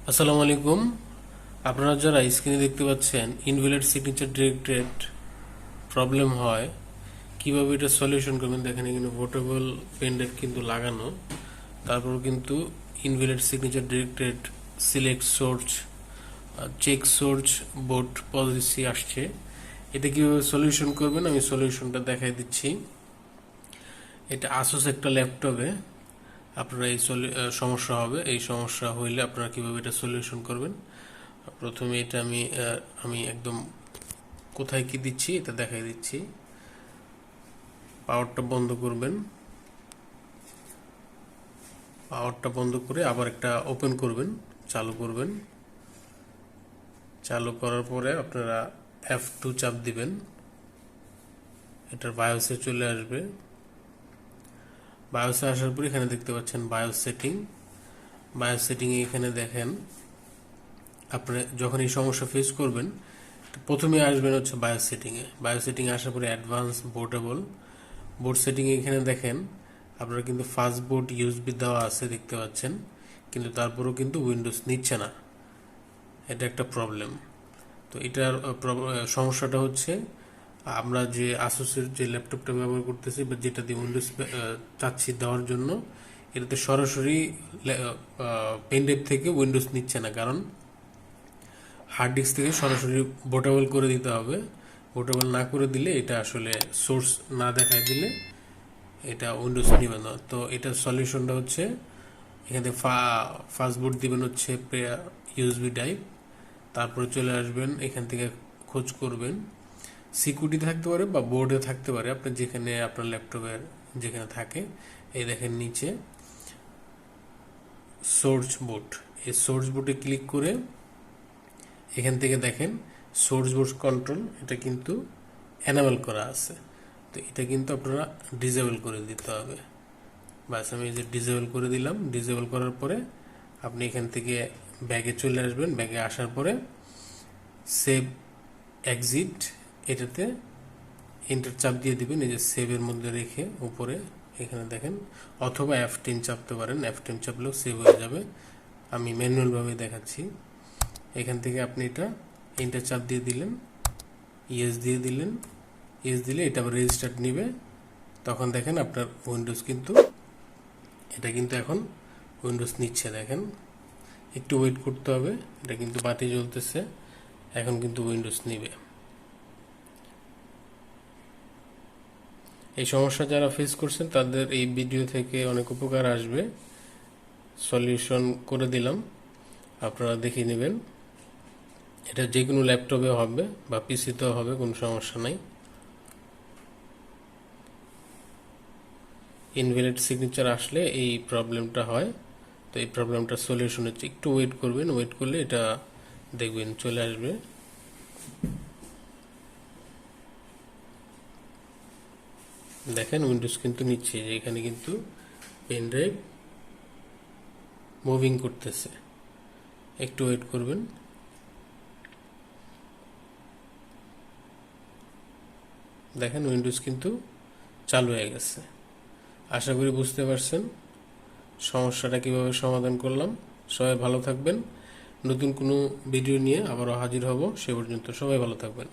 আসসালামু আলাইকুম। আপনারা যারা স্ক্রিনে দেখতে পাচ্ছেন ইনভ্যালিড সিগনেচার ডিরেক্টরেট প্রবলেম হয়, কিভাবে এটা সলিউশন করবেন দেখেন। এখানে পোর্টেবল পেন ড্রাইভ কিন্তু লাগানো, তারপর কিন্তু invalid signature directorate select source check source board policy আসছে। এটা কিভাবে সলিউশন করবেন আমি সলিউশনটা দেখাই দিচ্ছি। এটা আসুস একটা ল্যাপটপে আপনারা এই সমস্যা হবে। এই সমস্যা হইলে আপনারা কিভাবে এটা সলিউশন করবেন, প্রথমে এটা আমি একদম কোথায় কি দিচ্ছি এটা দেখাই দিচ্ছি। পাওয়ারটা বন্ধ করবেন, পাওয়ারটা বন্ধ করে আবার একটা ওপেন করবেন, চালু করবেন। চালু করার পরে আপনারা F2 চাপ দিবেন, এটার বায়োসে চলে আসবে। বায়োসে আসার পর এখানে দেখতে পাচ্ছেন বায়োস সেটিং। বায়োস সেটিং এখানে দেখেন, আপনি যখন এই সমস্যা ফেস করবেন প্রথমে আসবেন হচ্ছে বায়োস সেটিংয়ে। বায়োস সেটিং আসার পরে অ্যাডভান্স পোর্টেবল বোর্ড সেটিং এখানে দেখেন আপনারা কিন্তু ফাস্ট বোর্ড ইউএসবি দেওয়া আছে দেখতে পাচ্ছেন, কিন্তু তারপরেও কিন্তু উইন্ডোজ নিচ্ছে না। এটা একটা প্রবলেম। তো এটার সমস্যাটা হচ্ছে আমরা যে আসুসের যে ল্যাপটপটা ব্যবহার করতেছি বা যেটা দিয়ে উইন্ডোজ চাচ্ছি দেওয়ার জন্য, এটাতে সরাসরি পেন ড্রাইভ থেকে উইন্ডোজ নিচ্ছে না, কারণ হার্ড ডিস্ক থেকে সরাসরি বোটেবল করে দিতে হবে। বোটেবল না করে দিলে এটা আসলে সোর্স না দেখায় দিলে এটা উইন্ডোজ নিবে না। তো এটার সলিউশনটা হচ্ছে এখান থেকে ফাস্ট বোর্ড দিবেন হচ্ছে ইউএসবি ড্রাইভ, তারপরে চলে আসবেন এখান থেকে খোঁজ করবেন। সিকিউরিটি থাকতে পারে বা বোর্ডে থাকতে পারে, আপনি যেখানে আপনার ল্যাপটপের যেখানে থাকে। এই দেখেন নিচে সোর্স বোর্ড, এই সোর্স বোর্ডে ক্লিক করে এখান থেকে দেখেন সোর্স বোর্ড কন্ট্রোল, এটা কিন্তু এনাবেল করা আছে। তো এটা কিন্তু আপনারা ডিসেবল করে দিতে হবে। বাস আমি এই যে ডিসেবল করে দিলাম। ডিসেবল করার পরে আপনি এখান থেকে ব্যাগে চলে আসবেন। ব্যাগে আসার পরে সেভ এক্সিট এটাতে এন্টার চাপ দিয়ে দিবেন, এই যে সেভের মধ্যে রেখে উপরে এখানে দেখেন, অথবা F10 চাপতে পারেন। F10 চাপলেও সেভ হয়ে যাবে। আমি ম্যানুয়ালভাবে দেখাচ্ছি। এখান থেকে আপনি এটা এন্টার চাপ দিয়ে দিলেন, ইয়েস দিয়ে দিলেন। ইয়েস দিলে এটা আবার রেজিস্টার্ড নিবে। তখন দেখেন আপনার উইন্ডোজ কিন্তু এটা কিন্তু এখন উইন্ডোজ নিচ্ছে। দেখেন একটু ওয়েট করতে হবে, এটা কিন্তু বাতি জ্বলতেছে, এখন কিন্তু উইন্ডোজ নিবে। এই সমস্যা যারা ফেস করছেন তাদের এই ভিডিও থেকে অনেক উপকার আসবে। সলিউশন করে দিলাম, আপনারা দেখে নেবেন। এটা যে কোনো ল্যাপটপে হবে বা পিসিতেও হবে, কোনো সমস্যা নাই। ইনভ্যালিড সিগনেচার আসলে এই প্রবলেমটা হয়। তো এই প্রবলেমটার সলিউশন হচ্ছে একটু ওয়েট করবেন, ওয়েট করলে এটা দেখবেন চলে আসবে। দেখেন উইন্ডোজ কিন্তু নিচ্ছে, যে এখানে কিন্তু পেন ড্রাইভ মুভিং করতেছে। একটু ওয়েট করবেন। দেখেন উইন্ডোজ কিন্তু চালু হয়ে গেছে। আশা করি বুঝতে পারছেন সমস্যাটা কিভাবে সমাধান করলাম। সবাই ভালো থাকবেন। নতুন কোনো ভিডিও নিয়ে আবারও হাজির হব। সে পর্যন্ত সবাই ভালো থাকবেন।